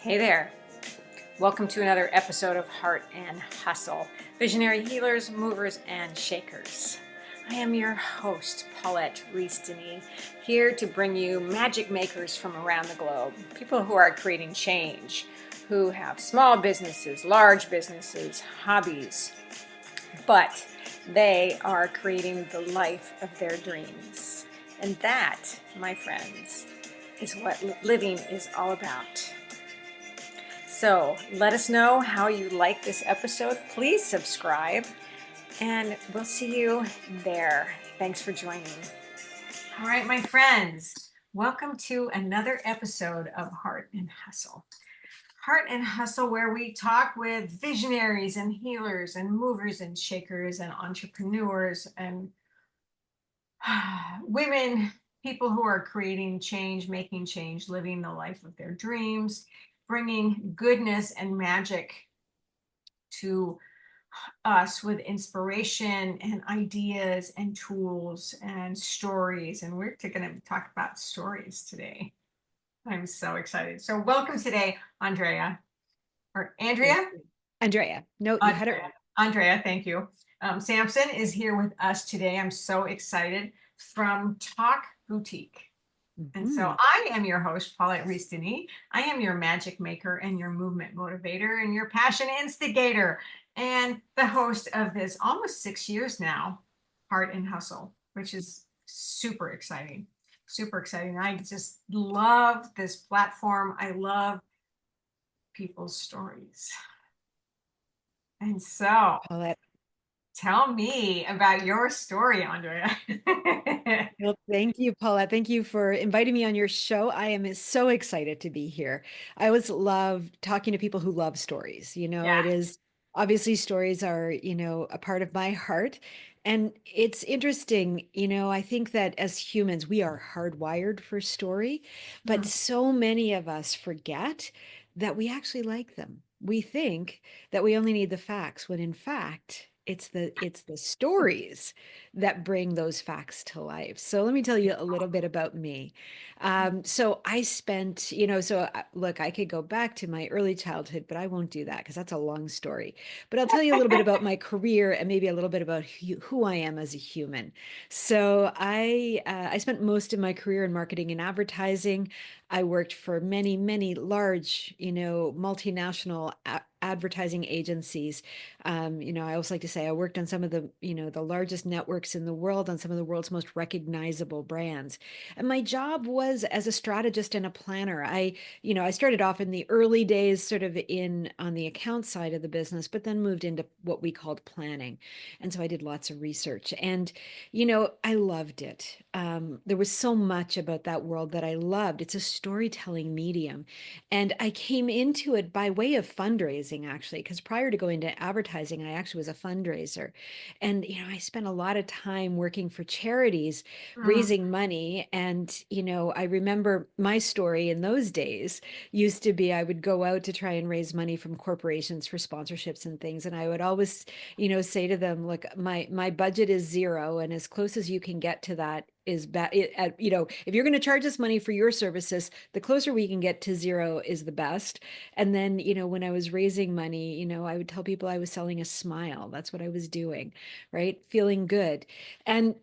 Hey there. Welcome to another episode of Heart and Hustle, Visionary Healers, Movers, and Shakers. I am your host, Paulette Rees-Denis, here to bring you magic makers from around the globe, people who are creating change, who have small businesses, large businesses, hobbies, but they are creating the life of their dreams. And that, my friends, is what living is all about. So let us know how you like this episode. Please subscribe, and we'll see you there. Thanks for joining. All right, my friends, welcome to another episode of Heart and Hustle. Heart and Hustle, where we talk with visionaries and healers and movers and shakers and entrepreneurs and women, people who are creating change, making change, living the life of their dreams, bringing goodness and magic to us with inspiration and ideas and tools and stories. And we're going to talk about stories today. I'm so excited. So welcome today, Andrea. Or Andrea? Andrea. No, you had it right. Andrea, thank you. Sampson is here with us today. I'm so excited, from Talk Boutique. And so I am your host, Paulette Rees-Denis. I am your magic maker and your movement motivator and your passion instigator and the host of this almost 6 years now, Heart and Hustle, which is super exciting. Super exciting. I just love this platform. I love people's stories. And so Paulette. tell me about your story, Andrea. Well, thank you, Paulette. Thank you for inviting me on your show. I am so excited to be here. I always love talking to people who love stories. Yeah. It is obviously stories are, a part of my heart. And it's interesting, I think that as humans, we are hardwired for story, but Mm. so many of us forget that we actually like them. We think that we only need the facts, when in fact, it's the stories that bring those facts to life. So let me tell you a little bit about me. So I spent, look, I could go back to my early childhood, but I won't do that because that's a long story. But I'll tell you a little bit about my career and maybe a little bit about who I am as a human. So I spent most of my career in marketing and advertising. I worked for many, many large, multinational advertising agencies. I always like to say I worked on some of the largest networks in the world, on some of the world's most recognizable brands. And my job was as a strategist and a planner. I started off in the early days sort of on the account side of the business, but then moved into what we called planning. And so I did lots of research, and I loved it. There was so much about that world that I loved. It's a storytelling medium. And I came into it by way of fundraising, actually, because prior to going to advertising, I actually was a fundraiser. And, I spent a lot of time working for charities, Mm. raising money. And, I remember my story in those days used to be I would go out to try and raise money from corporations for sponsorships and things. And I would always, say to them, look, my budget is zero. And as close as you can get to that is bad. If you're going to charge us money for your services, the closer we can get to zero is the best. And then, when I was raising money, I would tell people I was selling a smile. That's what I was doing, right? Feeling good. And,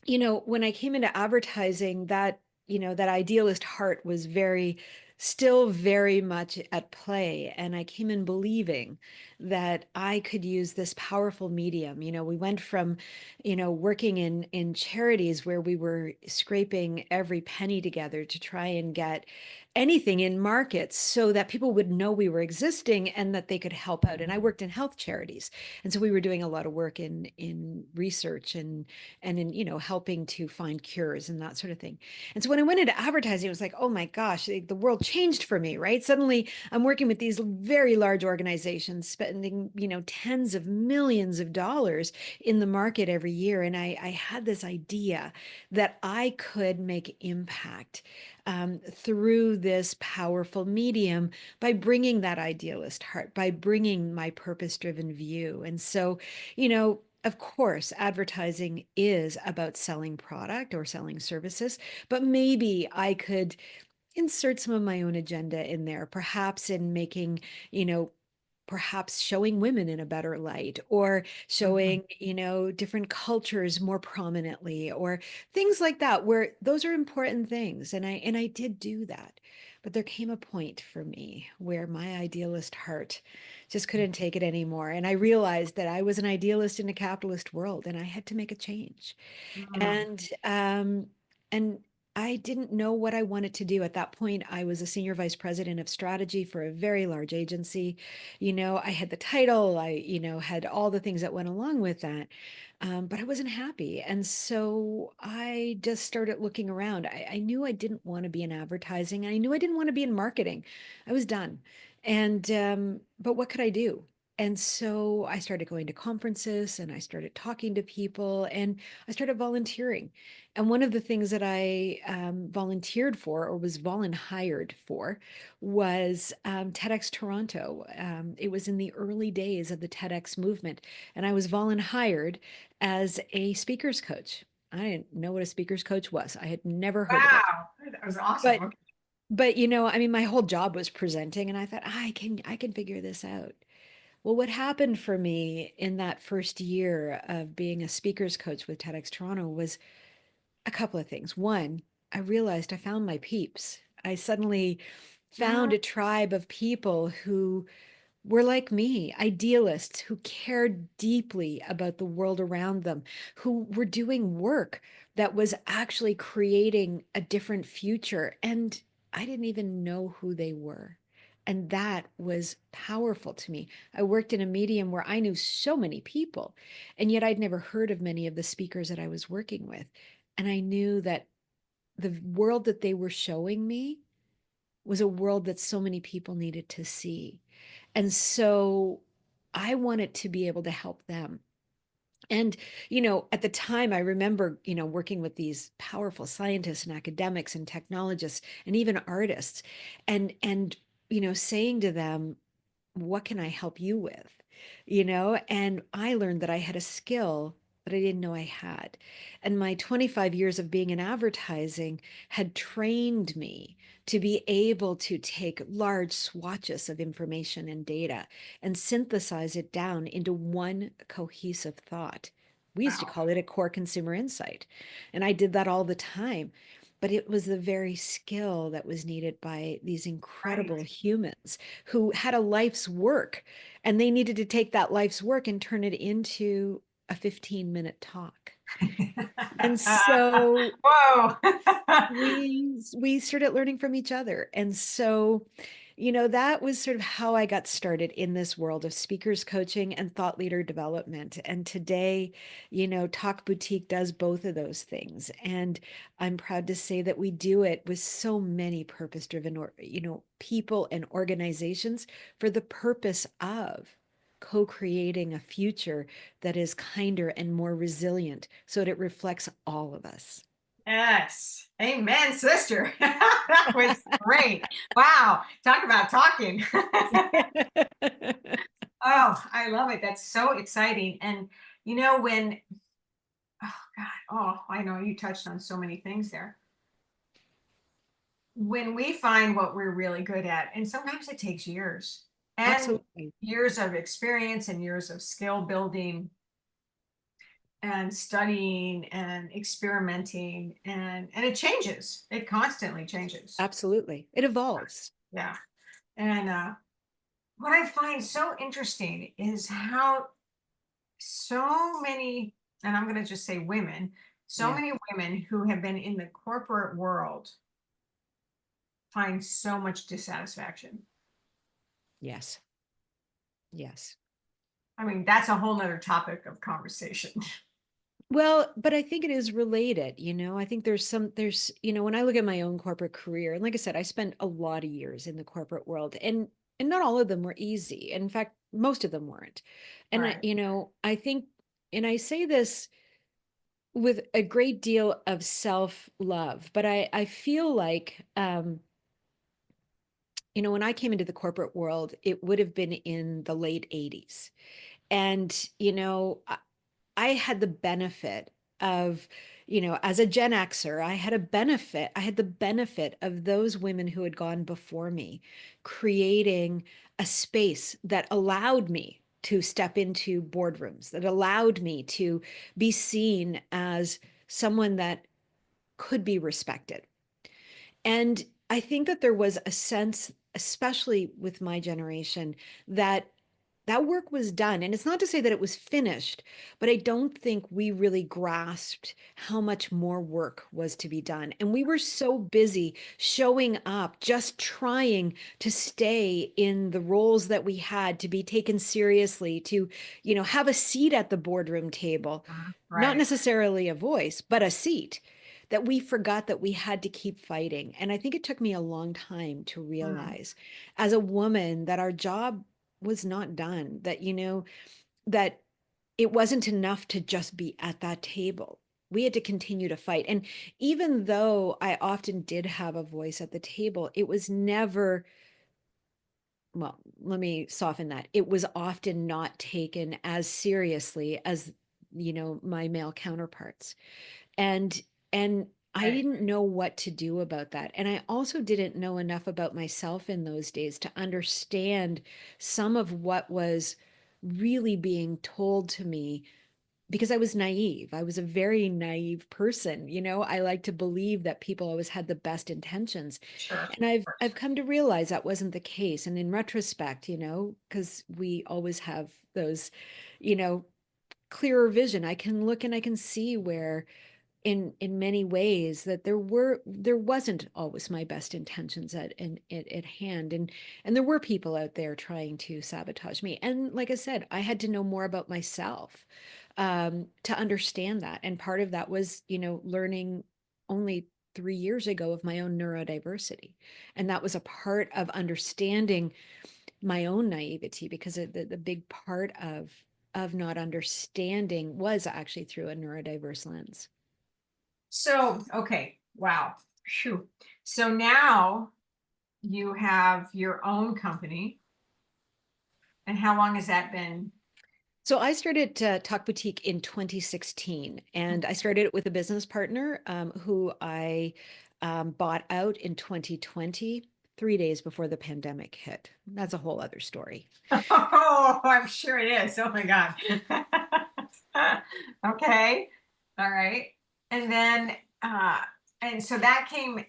when I came into advertising, that idealist heart was still very much at play. And I came in believing that I could use this powerful medium. We went from, working in charities where we were scraping every penny together to try and get anything in markets so that people would know we were existing and that they could help out. And I worked in health charities. And so we were doing a lot of work in research and in, helping to find cures and that sort of thing. And so when I went into advertising, it was like, oh my gosh, the world changed for me, right? Suddenly I'm working with these very large organizations spending, tens of millions of dollars in the market every year. And I had this idea that I could make impact through this powerful medium by bringing that idealist heart, by bringing my purpose driven view. And so, of course, advertising is about selling product or selling services, but maybe I could insert some of my own agenda in there, perhaps in making, you know, perhaps showing women in a better light, or Mhm. showing, different cultures more prominently, or things like that, where those are important things. And I did do that. But there came a point for me where my idealist heart just couldn't take it anymore. And I realized that I was an idealist in a capitalist world and I had to make a change. Mm. And I didn't know what I wanted to do. At that point, I was a senior vice president of strategy for a very large agency. I had the title, had all the things that went along with that. But I wasn't happy. And so I just started looking around. I knew I didn't want to be in advertising. I knew I didn't want to be in marketing. I was done. But what could I do? And so I started going to conferences and I started talking to people and I started volunteering. And one of the things that I volunteered for, or was hired for, was TEDx Toronto. It was in the early days of the TEDx movement, and I was hired as a speaker's coach. I didn't know what a speaker's coach was. I had never heard of it. Wow, that was awesome. But Okay. I mean, my whole job was presenting, and I thought, I can figure this out. Well, what happened for me in that first year of being a speaker's coach with TEDx Toronto was a couple of things. One, I realized I found my peeps. I suddenly Mm. found a tribe of people who were like me, idealists who cared deeply about the world around them, who were doing work that was actually creating a different future. And I didn't even know who they were. And that was powerful to me. I worked in a medium where I knew so many people, and yet I'd never heard of many of the speakers that I was working with. And I knew that the world that they were showing me was a world that so many people needed to see. And so I wanted to be able to help them. And, at the time, I remember, working with these powerful scientists and academics and technologists and even artists and, saying to them, what can I help you with? And I learned that I had a skill that I didn't know I had. And my 25 years of being in advertising had trained me to be able to take large swatches of information and data and synthesize it down into one cohesive thought. We used to Wow. call it a core consumer insight. And I did that all the time. But it was the very skill that was needed by these Right. incredible humans who had a life's work, and they needed to take that life's work and turn it into a 15-minute talk. And so Whoa. we started learning from each other. And so, that was sort of how I got started in this world of speakers coaching and thought leader development. And today, Talk Boutique does both of those things. And I'm proud to say that we do it with so many purpose-driven, or, people and organizations for the purpose of co-creating a future that is kinder and more resilient so that it reflects all of us. Yes. Amen, sister. That was great. Wow. Talk about talking. Oh, I love it. That's so exciting. And when, oh God, oh, I know you touched on so many things there. When we find what we're really good at, and sometimes it takes years and Absolutely. years of experience and years of skill building and studying and experimenting, and it changes. It constantly changes. Absolutely. It evolves. Yeah. And what I find so interesting is how so many, and I'm going to just say women, so Yeah. many women who have been in the corporate world find so much dissatisfaction. Yes. Yes. I mean, that's a whole nother topic of conversation. Well, but I think it is related, I think when I look at my own corporate career, and like I said, I spent a lot of years in the corporate world, and not all of them were easy. In fact, most of them weren't. And Right. I think, and I say this with a great deal of self-love, but I feel like when I came into the corporate world, it would have been in the late 80s. And, I had the benefit of, as a Gen Xer, I had the benefit of those women who had gone before me, creating a space that allowed me to step into boardrooms, that allowed me to be seen as someone that could be respected. And I think that there was a sense, especially with my generation, that that work was done. And it's not to say that it was finished, but I don't think we really grasped how much more work was to be done. And we were so busy showing up, just trying to stay in the roles that we had, to be taken seriously, to, have a seat at the boardroom table, not Right. necessarily a voice, but a seat, that we forgot that we had to keep fighting. And I think it took me a long time to Mm. realize as a woman that our job was not done, that, that it wasn't enough to just be at that table. We had to continue to fight. And even though I often did have a voice at the table, it was never, well, let me soften that. It was often not taken as seriously as, my male counterparts. And and I Right. didn't know what to do about that. And I also didn't know enough about myself in those days to understand some of what was really being told to me, because I was naive. I was a very naive person. I like to believe that people always had the best intentions. Sure. Of And I've course. come to realize that wasn't the case. And in retrospect, because we always have those, you know, clearer vision, I can look and I can see where in many ways that there wasn't always my best intentions at hand, and there were people out there trying to sabotage me. And like I said, I had to know more about myself, to understand that. And part of that was, learning only 3 years ago of my own neurodiversity, and that was a part of understanding my own naivety, because the big part of not understanding was actually through a neurodiverse lens. So, okay. Wow. Phew. So now you have your own company. And how long has that been? So I started Talk Boutique in 2016, and I started it with a business partner, who I bought out in 2020, 3 days before the pandemic hit. That's a whole other story. Oh, I'm sure it is. Oh my God. Okay. All right. And then, and so that came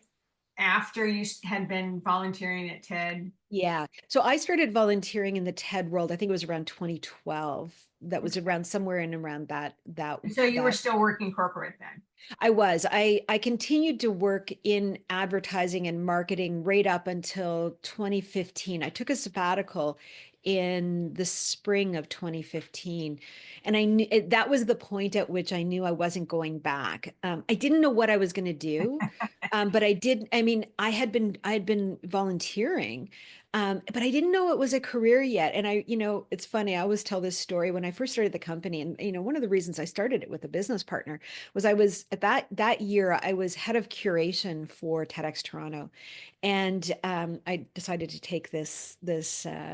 after you had been volunteering at TED. Yeah. So I started volunteering in the TED world. I think it was around 2012. That was around somewhere in around And so you were that still working corporate then. I continued to work in advertising and marketing right up until 2015. I took a sabbatical in the spring of 2015, and I knew that was the point at which I knew I wasn't going back. I didn't know what I was going to do, but I did. I mean, I had been volunteering. But I didn't know it was a career yet. And it's funny, I always tell this story when I first started the company. And, one of the reasons I started it with a business partner was I was at that year I was head of curation for TEDx Toronto, and I decided to take this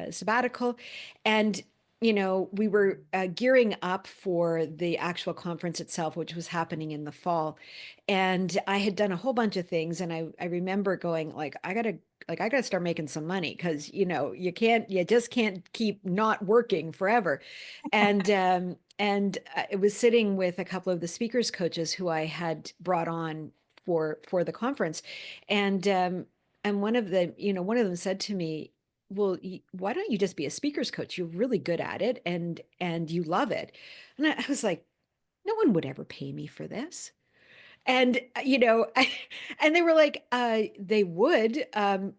sabbatical, and we were gearing up for the actual conference itself, which was happening in the fall, and I had done a whole bunch of things, and I remember going like I gotta start making some money, because you just can't keep not working forever. And it was sitting with a couple of the speakers coaches who I had brought on for the conference, and one of them said to me, "Well, why don't you just be a speakers coach? You're really good at it, and you love it." And I was like, "No one would ever pay me for this." And and they were like, they would.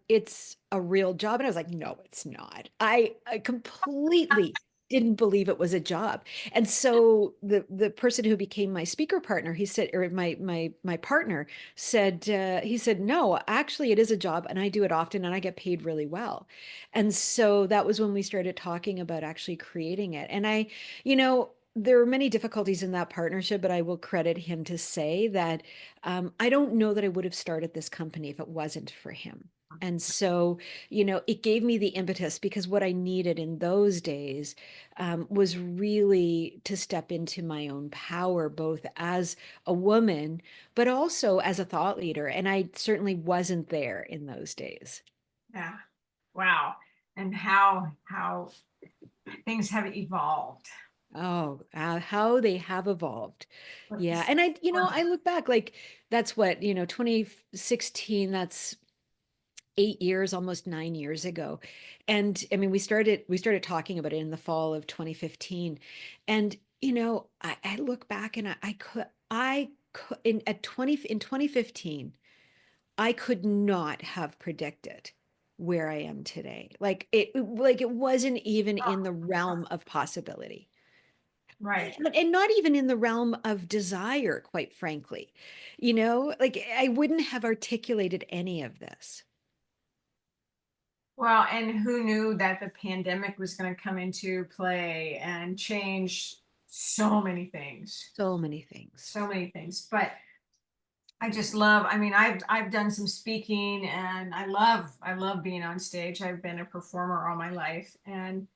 It's a real job. And I was like, no, it's not. I completely didn't believe it was a job. And so the person who became my speaker partner, he said, or my partner said, he said, no, actually it is a job, and I do it often, and I get paid really well. And so that was when we started talking about actually creating it. And there were many difficulties in that partnership, but I will credit him to say that I don't know that I would have started this company if it wasn't for him. And so, it gave me the impetus because what I needed in those days was really to step into my own power, both as a woman, but also as a thought leader. And I certainly wasn't there in those days. Yeah. Wow. And how things have evolved. Oh, how they have evolved. But Yeah. this- And I look back like that's what, 2016, that's 8 years, almost 9 years ago. And I mean, we started talking about it in the fall of 2015. And, I look back and I could in 2015, I could not have predicted where I am today. Like it wasn't even in the realm of possibility. right. And not even in the realm of desire, quite frankly. Like I wouldn't have articulated any of this. Well, and who knew that the pandemic was going to come into play and change so many things, So many things. so many things. But I just love, I mean, I've done some speaking and I love being on stage. I've been a performer all my life. And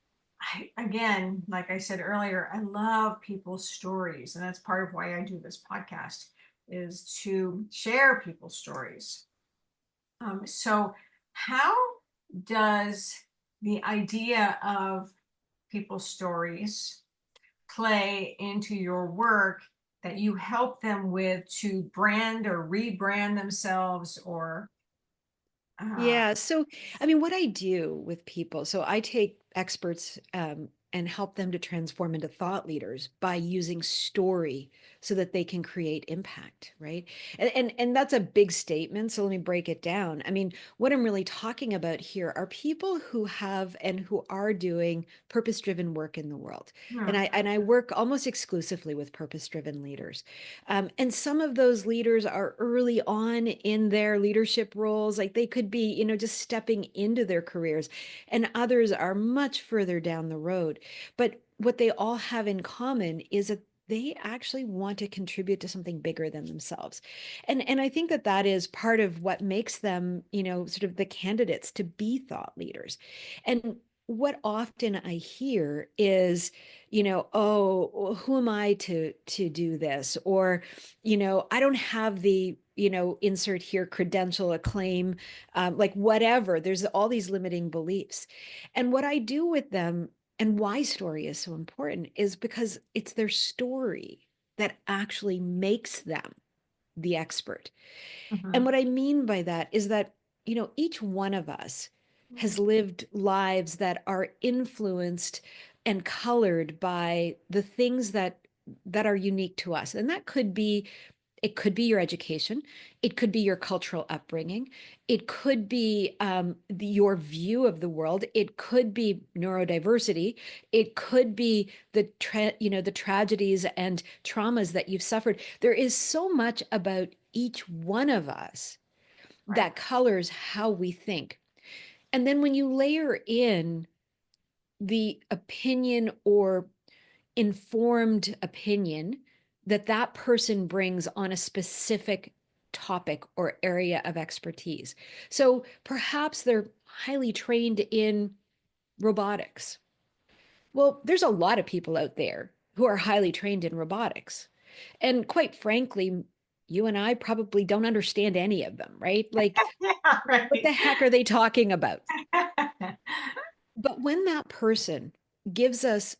again, like I said earlier, I love people's stories. And that's part of why I do this podcast is to share people's stories. So how does the idea of people's stories play into your work that you help them with to brand or rebrand themselves or uh, Yeah. So, I mean, what I do with people, so I take experts and help them to transform into thought leaders by using story so that they can create impact, right? And that's a big statement. So let me break it down. I mean, what I'm really talking about here are people who have and who are doing purpose-driven work in the world. And hmm, I work almost exclusively with purpose-driven leaders. And some of those leaders are early on in their leadership roles, like they could be, just stepping into their careers, and others are much further down the road. But what they all have in common is that they actually want to contribute to something bigger than themselves. And I think that that is part of what makes them, sort of the candidates to be thought leaders. And what often I hear is, oh, well, who am I to do this? Or, I don't have the, insert here credential, acclaim, like whatever. There's all these limiting beliefs. And what I do with them and why story is so important is because it's their story that actually makes them the expert. And mhm, what I mean by that is that, each one of us has lived lives that are influenced and colored by the things that are unique to us. And that could be it could be your education. It could be your cultural upbringing. It could be your view of the world. It could be neurodiversity. It could be the tragedies and traumas that you've suffered. There is so much about each one of us right. that colors how we think. And then when you layer in the opinion or informed opinion that that person brings on a specific topic or area of expertise. So perhaps they're highly trained in robotics. Well, there's a lot of people out there who are highly trained in robotics. And quite frankly, you and I probably don't understand any of them, right? Like, Yeah, what right. the heck are they talking about? But when that person gives us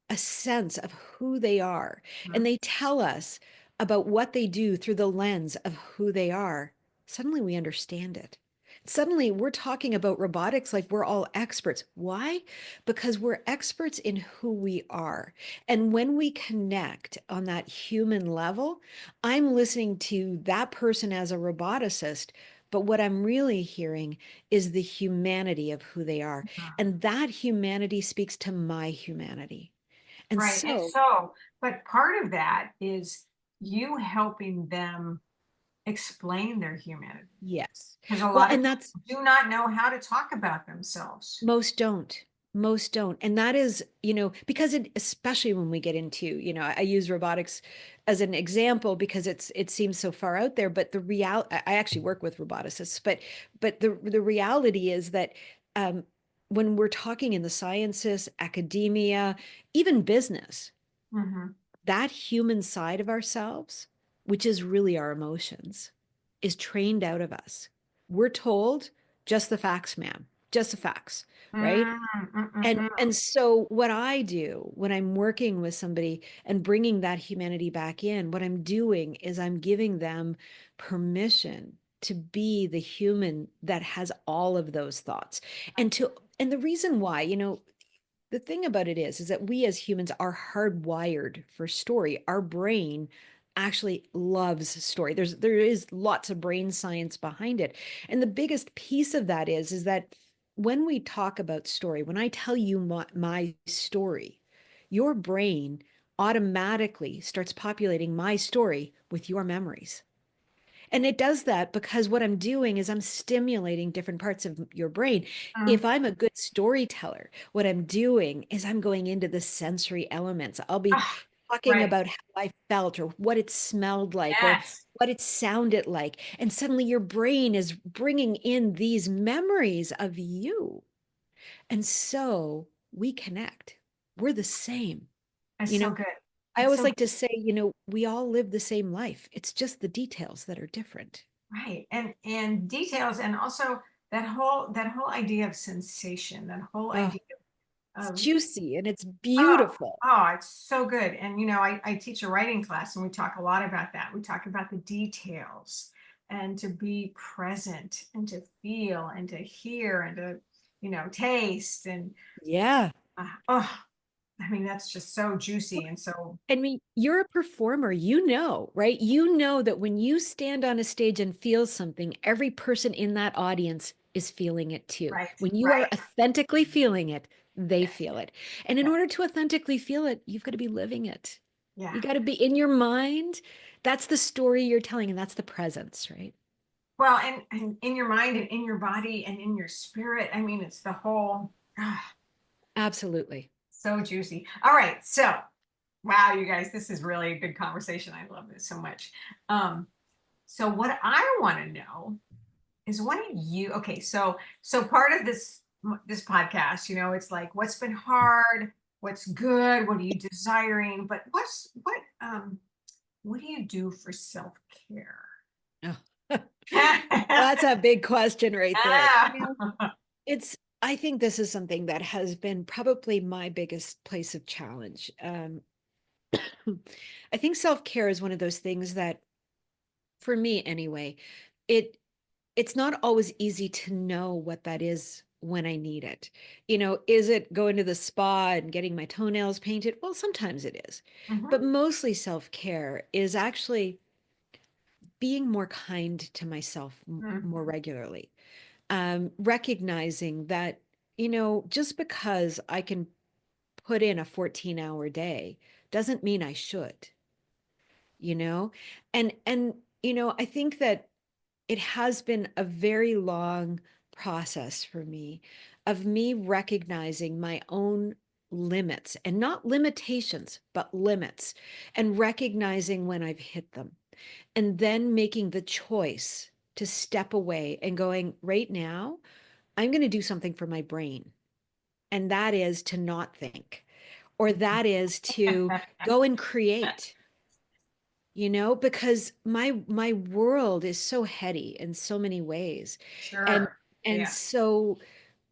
a sense of who they are and they tell us about what they do through the lens of who they are, suddenly we understand it. Suddenly we're talking about robotics like we're all experts. Why? Because we're experts in who we are. And when we connect on that human level, I'm listening to that person as a roboticist, but what I'm really hearing is the humanity of who they are. And that humanity speaks to my humanity. And Right. And so, so, but part of that is you helping them explain their humanity yes. because a Well, lot of and people that's do not know how to talk about themselves. most don't. Most don't. And that is, because especially when we get into, I use robotics as an example because it seems so far out there, but I actually work with roboticists, but the reality is that um, when we're talking in the sciences, academia, even business, Hmm. that human side of ourselves, which is really our emotions, is trained out of us. We're told just the facts, ma'am, just the facts, right? And so what I do when I'm working with somebody and bringing that humanity back in, what I'm doing is I'm giving them permission to be the human that has all of those thoughts. And the reason why, the thing about it is that we as humans are hardwired for story. Our brain actually loves story. There is lots of brain science behind it. And the biggest piece of that is that when we talk about story, when I tell you my story, your brain automatically starts populating my story with your memories. And it does that because what I'm doing is I'm stimulating different parts of your brain. If I'm a good storyteller, what I'm doing is I'm going into the sensory elements. I'll be Ah, talking right. about how I felt or what it smelled like or Yes. what it sounded like. And suddenly your brain is bringing in these memories of you. And so we connect. We're the same. It's You so know, good. I It's always so like to say, we all live the same life. It's just the details that are different. right. And details, and also that whole idea of sensation, that whole Oh, idea it's of juicy and it's oh, beautiful. oh, it's so good. And I teach a writing class and we talk a lot about that. We talk about the details and to be present and to feel and to hear and to, taste and Yeah. oh, I mean, that's just so juicy and so I mean, you're a performer, right? You know that when you stand on a stage and feel something, every person in that audience is feeling it too. right, When you are right. authentically feeling it, they Yes, feel it. And in yes, order to authentically feel it, you've got to be living it. yeah. You got to be in your mind. That's the story you're telling, and that's the presence, right? Well, and in your mind and in your body and in your spirit. I mean, it's the whole Absolutely. so juicy. All right. So, wow, you guys, this is really a good conversation. I love this so much. Um, so what I want to know is what do you okay, so part of this podcast, it's like what's been hard, what's good, what are you desiring, but what do you do for self-care? Oh. That's a big question right there. Ah, I think this is something that has been probably my biggest place of challenge. I think self-care is one of those things that, for me anyway, it it's not always easy to know what that is when I need it. Is it going to the spa and getting my toenails painted? Well, sometimes it is. mhm, But mostly self-care is actually being more kind to myself more mhm, regularly. Recognizing that, just because I can put in a 14-hour day doesn't mean I should, you know? And I think that it has been a very long process for me of me recognizing my own limits and not limitations, but limits, and recognizing when I've hit them, and then making the choice to step away and going, right now, I'm going to do something for my brain. And that is to not think, or that is to go and create, because my world is so heady in so many ways. And sure, and yeah, so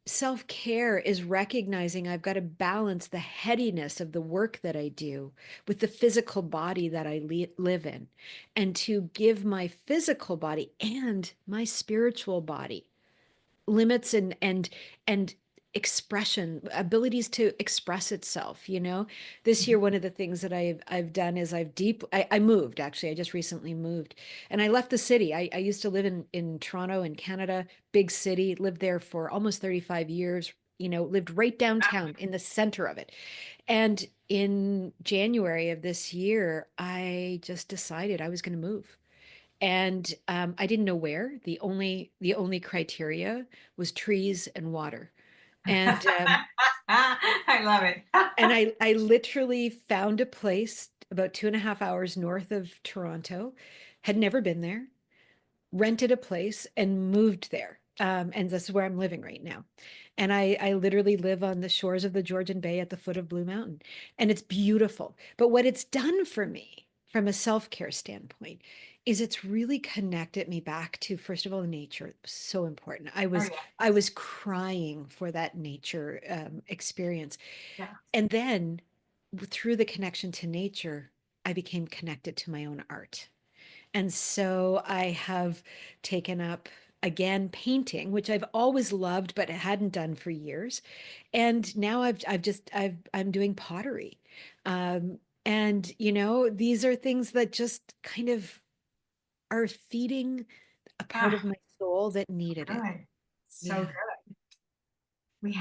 self-care is recognizing I've got to balance the headiness of the work that I do with the physical body that I live in, and to give my physical body and my spiritual body limits and expression abilities to express itself. This year, one of the things that I've done is I moved. Actually, I just recently moved, and I left the city. I used to live in Toronto in Canada, big city, lived there for almost 35 years, lived right downtown in the center of it. And in January of this year, I just decided I was going to move. And I didn't know where. The only criteria was trees and water. And I love it. I literally found a place about 2.5 hours north of Toronto, had never been there, rented a place and moved there. And this is where I'm living right now. And I literally live on the shores of the Georgian Bay at the foot of Blue Mountain. And it's beautiful. But what it's done for me from a self-care standpoint is it's really connected me back to, first of all, nature. It was so important. Oh yeah, I was crying for that nature experience. yeah. And then through the connection to nature, I became connected to my own art. And so I have taken up again painting, which I've always loved, but hadn't done for years. And now I'm doing pottery. And these are things that just kind of are feeding a part of Ah, my soul that needed it. good. So Yeah. good. We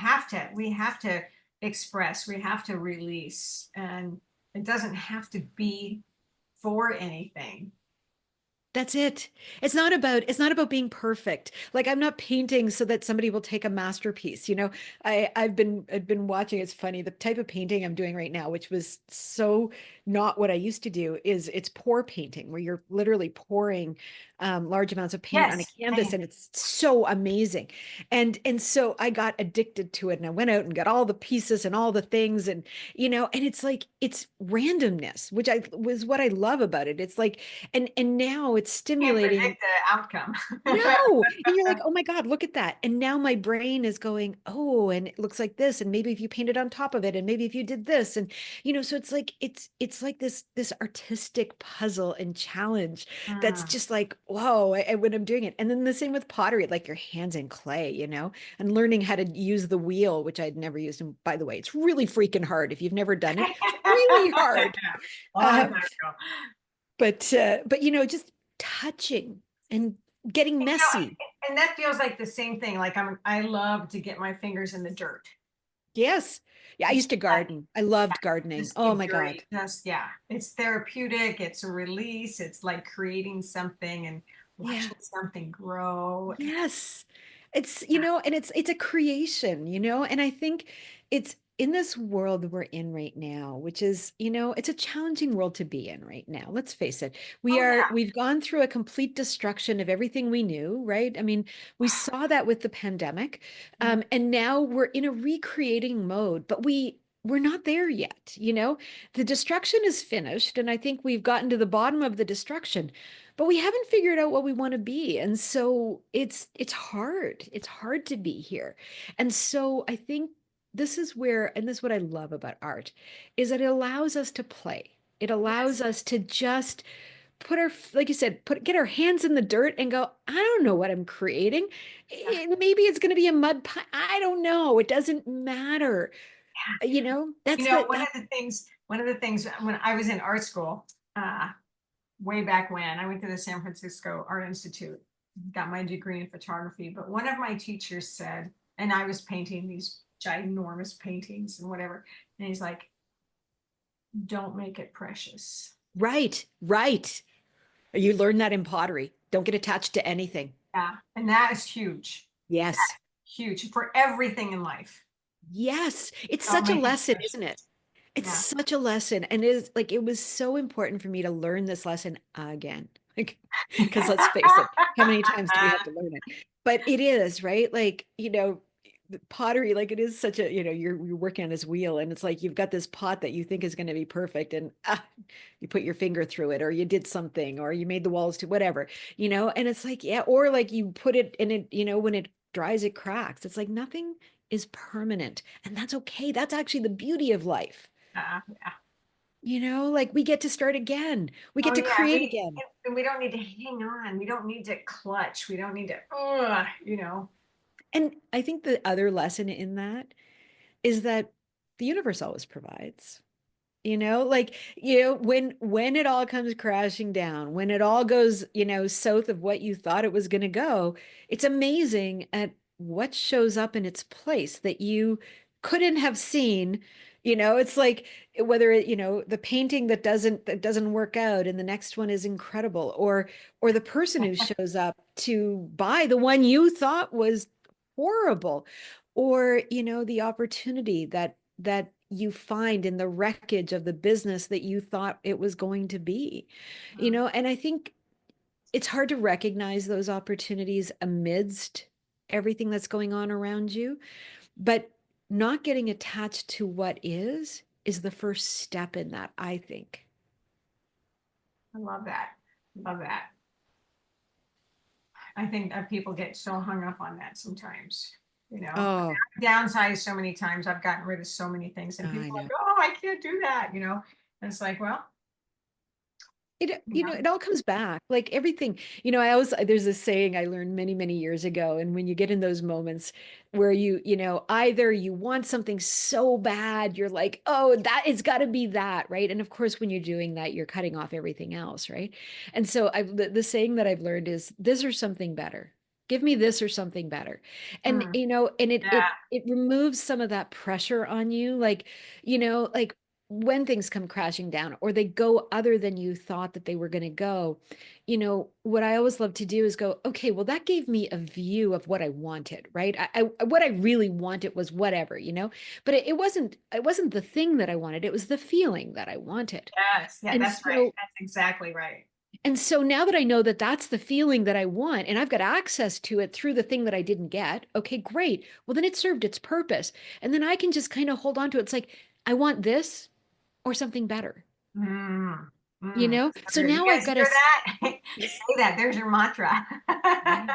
have to express, we have to release, and it doesn't have to be for anything. That's it. It's not about being perfect. Like I'm not painting so that somebody will take a masterpiece. I've been watching, it's funny, the type of painting I'm doing right now, which was so not what I used to do, is it's pour painting where you're literally pouring large amounts of paint on a Yes, canvas, same. and it's so amazing. And so I got addicted to it, and I went out and got all the pieces and all the things, and it's like it's randomness, which I was what I love about it. It's like and now it's Can't stimulating. predict the outcome. No. And you're like, oh my God, look at that. And now my brain is going, oh, and it looks like this. And maybe if you painted on top of it, and maybe if you did this. And so it's like this artistic puzzle and challenge that's Mm. just like, whoa, when I'm doing it. And then the same with pottery, like your hands in clay, and learning how to use the wheel, which I'd never used. And by the way, it's really freaking hard. If you've never done it, it's really hard. Long time Um, ago. but just touching and getting And, messy. and that feels like the same thing. Like I love to get my fingers in the dirt. Yes. Yeah, I Just used to garden. I loved gardening. just Oh the my dirty, God. just yeah. It's therapeutic, it's a release, it's like creating something and Yeah. watching something grow. Yes. And it's a creation, and I think it's in this world we're in right now, which is, it's a challenging world to be in right now. Let's face it. Oh yeah. We've gone through a complete destruction of everything we knew, right? I mean, we saw that with the pandemic. Mm. And now we're in a recreating mode, but we're not there yet, The destruction is finished, and I think we've gotten to the bottom of the destruction, but we haven't figured out what we want to be. And so it's hard. It's hard to be here. And so I think this is where, and this is what I love about art, is that it allows us to play. It allows Yes. us to just put our, like you said, get our hands in the dirt and go, I don't know what I'm creating. Yeah. Maybe it's going to be a mud pie. I don't know. It doesn't matter. One of the things when I was in art school, uh, way back when, I went to the San Francisco Art Institute, got my degree in photography, but one of my teachers said, and I was painting these ginormous paintings and whatever, and he's like, don't make it precious. Right, right. You learn that in pottery. Don't get attached to anything. Yeah, and that is huge. Yes. Huge for everything in life. Yes. It's Don't such a make it lesson, isn't it? precious. It's Yeah. such a lesson. And it is like it was so important for me to learn this lesson again. Like, because let's face it, how many times do we have to learn it? But it is, right? Like, the pottery, like it is such a, you're working on this wheel, and it's like you've got this pot that you think is going to be perfect, and you put your finger through it, or you did something, or you made the walls to whatever, and it's like, yeah, or like you put it in it, when it dries, it cracks. It's like nothing is permanent, and that's okay. That's actually the beauty of life. Yeah. Like we get to start again. We Oh get to yeah, create again. we don't need to hang on. We don't need to clutch. We don't need to, you know. And I think the other lesson in that is that the universe always provides. Like, when it all comes crashing down, when it all goes, south of what you thought it was going to go, it's amazing at what shows up in its place that you couldn't have seen. It's like whether the painting that doesn't work out and the next one is incredible, or the person who shows up to buy the one you thought was horrible, or, the opportunity that you find in the wreckage of the business that you thought it was going to be. And I think it's hard to recognize those opportunities amidst everything that's going on around you, but not getting attached to what is the first step in that, I think. I love that. Love that. I think that people get so hung up on that sometimes. Oh, I've downsized so many times. I've gotten rid of so many things, and I people are like, know. "Oh, I can't do that." And it's like, well, It, you know, it all comes back, like everything. There's a saying I learned many, many years ago. And when you get in those moments where either you want something so bad, you're like, oh, that it's got to be that, right? And of course, when you're doing that, you're cutting off everything else, right? And so the saying that I've learned is this or something better. Give me this or something better. And, mm, and it, yeah, it, it removes some of that pressure on you. Like when things come crashing down or they go other than you thought that they were going to go, what I always love to do is go, okay, well, that gave me a view of what I wanted, right? What I really wanted was whatever, but it wasn't the thing that I wanted. It was the feeling that I wanted. yes, yeah, And that's right. so, That's exactly right. and so now that I know that that's the feeling that I want and I've got access to it through the thing that I didn't get, okay, great. Well, then it served its purpose. And then I can just kind of hold on to it. It's like, I want this or something better, Mm, so So good. You now I've guys got hear to, that? Say that. There's your mantra. yeah.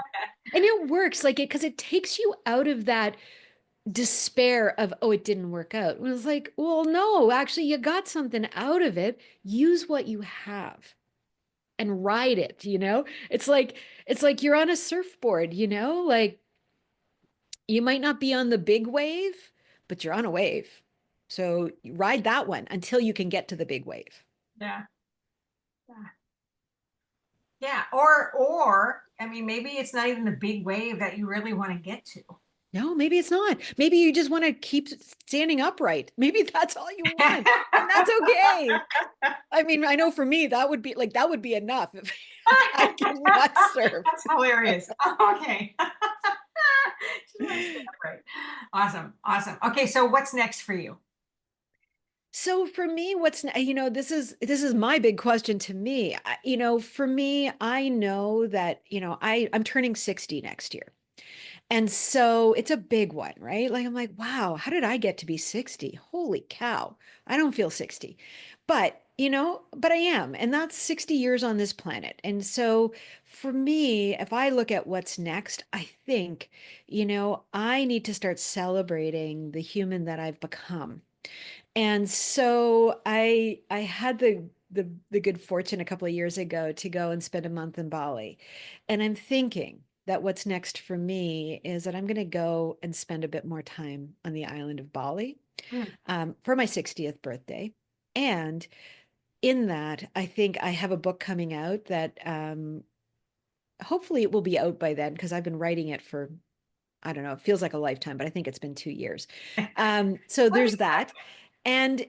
And it works like it because it takes you out of that despair of, oh, it didn't work out. And it's like, well, no, actually, you got something out of it. Use what you have and ride it, it's like you're on a surfboard, like you might not be on the big wave, but you're on a wave. So you ride that one until you can get to the big wave. Yeah. Yeah. Yeah. Or I mean, maybe it's not even the big wave that you really want to get to. No, maybe it's not. Maybe you just want to keep standing upright. Maybe that's all you want. And that's okay. I mean, I know for me, that would be enough if I could not surf. That's hilarious. Okay. Just want to stand upright. Awesome. Awesome. Okay, so what's next for you? So for me, this is my big question to me. For me, I know that, I'm turning 60 next year. And so it's a big one, right? Like I'm like, wow, how did I get to be 60? Holy cow. I don't feel 60. But I am, and that's 60 years on this planet. And so for me, if I look at what's next, I think, I need to start celebrating the human that I've become. And so I had the good fortune a couple of years ago to go and spend a month in Bali. And I'm thinking that what's next for me is that I'm going to go and spend a bit more time on the island of Bali Mm, for my 60th birthday. And in that, I think I have a book coming out that hopefully it will be out by then because I've been writing it for, I don't know, it feels like a lifetime, but I think it's been 2 years. So what there's exciting. that. And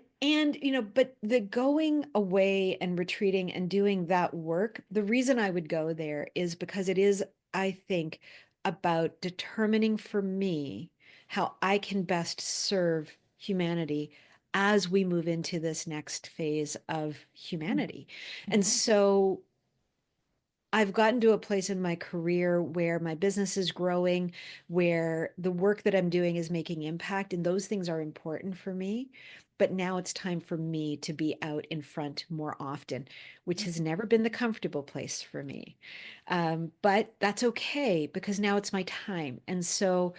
but the going away and retreating and doing that work, the reason I would go there is because it is, I think, about determining for me how I can best serve humanity as we move into this next phase of humanity. And Mhm. so I've gotten to a place in my career where my business is growing, where the work that I'm doing is making impact, and those things are important for me. But now it's time for me to be out in front more often, which has never been the comfortable place for me. But that's okay because now it's my time. And so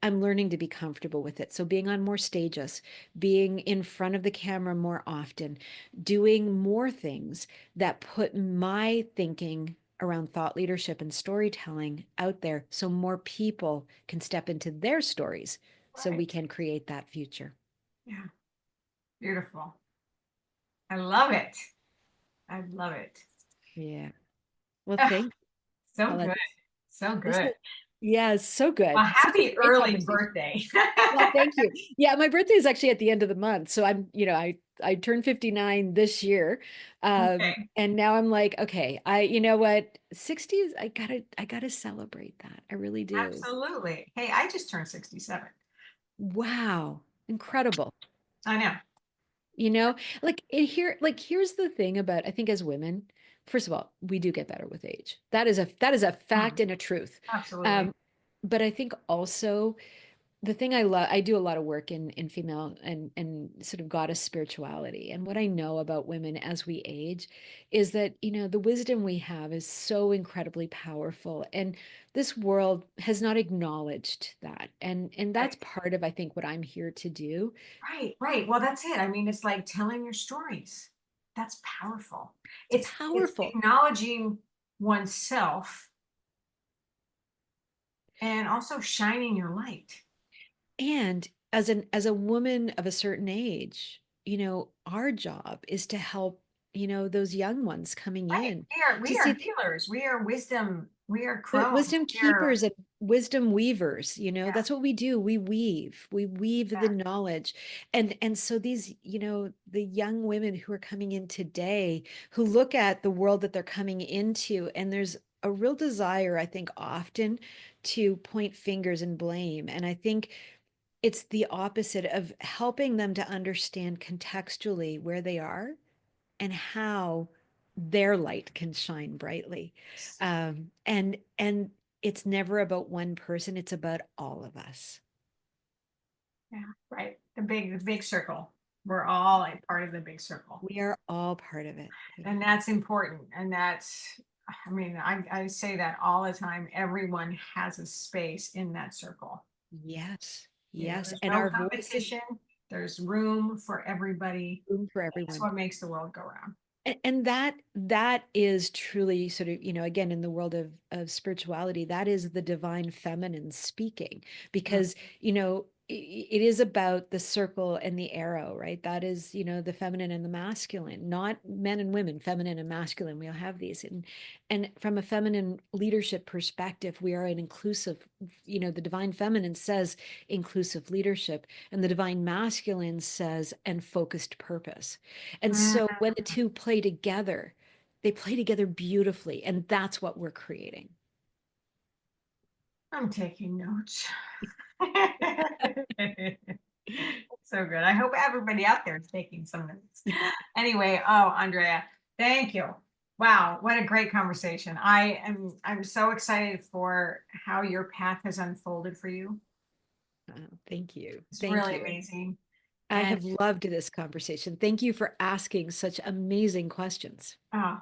I'm learning to be comfortable with it. So being on more stages, being in front of the camera more often, doing more things that put my thinking around thought leadership and storytelling out there so more people can step into their stories so Right. we can create that future. Yeah. Beautiful. I love it. I love it. Yeah. Well, Ah, thanks, so Paula. good. So This good. is, yeah, it's so Well, good. Such a happy great early conversation. birthday. Well, thank you. Yeah, my birthday is actually at the end of the month. So I turned 59 this year. Okay. And now I'm like, okay, you know what? 60 is, I gotta celebrate that. I really do. Absolutely. Hey, I just turned 67. Wow. Incredible. I know. You know, here's the thing about, I think as women, first of all, we do get better with age. That is a fact Mm, and a truth. absolutely. Um, but I think also the thing I love, I do a lot of work in female and sort of goddess spirituality. And what I know about women as we age is that, the wisdom we have is so incredibly powerful. And this world has not acknowledged that. And that's Right. part of, I think, what I'm here to do. Right, right. Well, that's it. I mean, it's like telling your stories. That's powerful. It's It's powerful. acknowledging oneself and also shining your light. And as a woman of a certain age, our job is to help, those young ones coming Right. in We to are see healers. We are wisdom. We are the crones. wisdom We are, keepers and wisdom weavers. yeah, That's what we do. We weave the yeah. knowledge. And so these, the young women who are coming in today, who look at the world that they're coming into, and there's a real desire, I think, often to point fingers and blame. And I think it's the opposite of helping them to understand contextually where they are and how their light can shine brightly. And it's never about one person, it's about all of us. Yeah, right. The big circle. We're all a part of the big circle. We are all part of it. Yeah. And that's important. And that's, I mean, I say that all the time. Everyone has a space in that circle. Yes. You know, Yes. there's And no our voices, competition. There's room for everybody. room for That's everyone. what makes the world go round. And that is truly sort of, again, in the world of spirituality, that is the divine feminine speaking, Mm. because, it is about the circle and the arrow, right? That is, the feminine and the masculine, not men and women, feminine and masculine. We all have these. And from a feminine leadership perspective, we are an inclusive, the divine feminine says inclusive leadership, and the divine masculine says and focused purpose. And Mm, so when the two play together, they play together beautifully. And that's what we're creating. I'm taking notes. So good. I hope everybody out there is taking some notes. Anyway, oh, Andrea, thank you. Wow, what a great conversation. I'm so excited for how your path has unfolded for you. Thank you. It's Thank really you. amazing. I And have loved this conversation. Thank you for asking such amazing questions. well,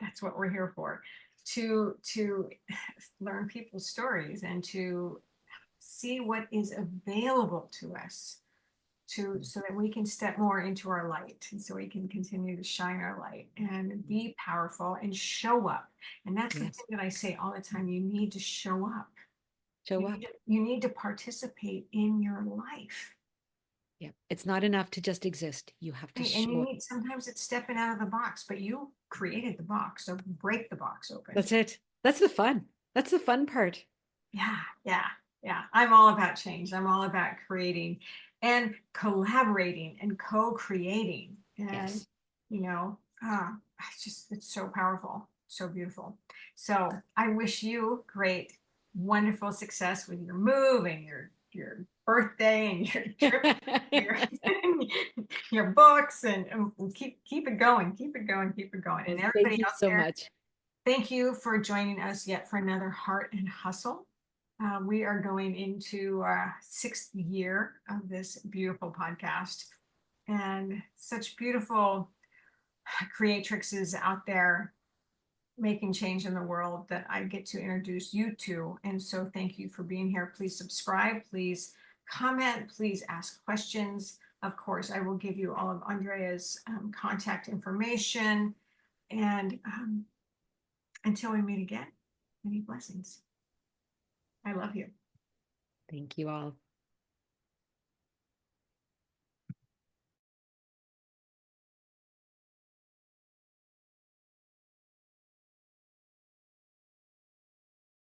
that's what we're here for. To learn people's stories and to see what is available to us to so that we can step more into our light and so we can continue to shine our light and be powerful and show up. And that's the Yes. thing that I say all the time. You need to show up. Show up. You need to participate in your life. Yeah. It's not enough to just exist. You have to Right? And you show up. need sometimes it's stepping out of the box, but you created the box, so break the box open. That's it. That's the fun. That's the fun part. Yeah, yeah, yeah. I'm all about change. I'm all about creating and collaborating and co-creating. And, Yes. you know, it's so powerful, so beautiful. So I wish you great, wonderful success with your move and your birthday and your trip, your your books, and keep it going, keep it going, keep it going. And Well, thank everybody you out so there, much. thank you for joining us yet for another Heart and Hustle. We are going into our 6th year of this beautiful podcast, and such beautiful creatrixes out there making change in the world that I get to introduce you to. And so, thank you for being here. Please subscribe, please comment, please ask questions. Of course, I will give you all of Andrea's contact information. And until we meet again, many blessings. I love you. Thank you all.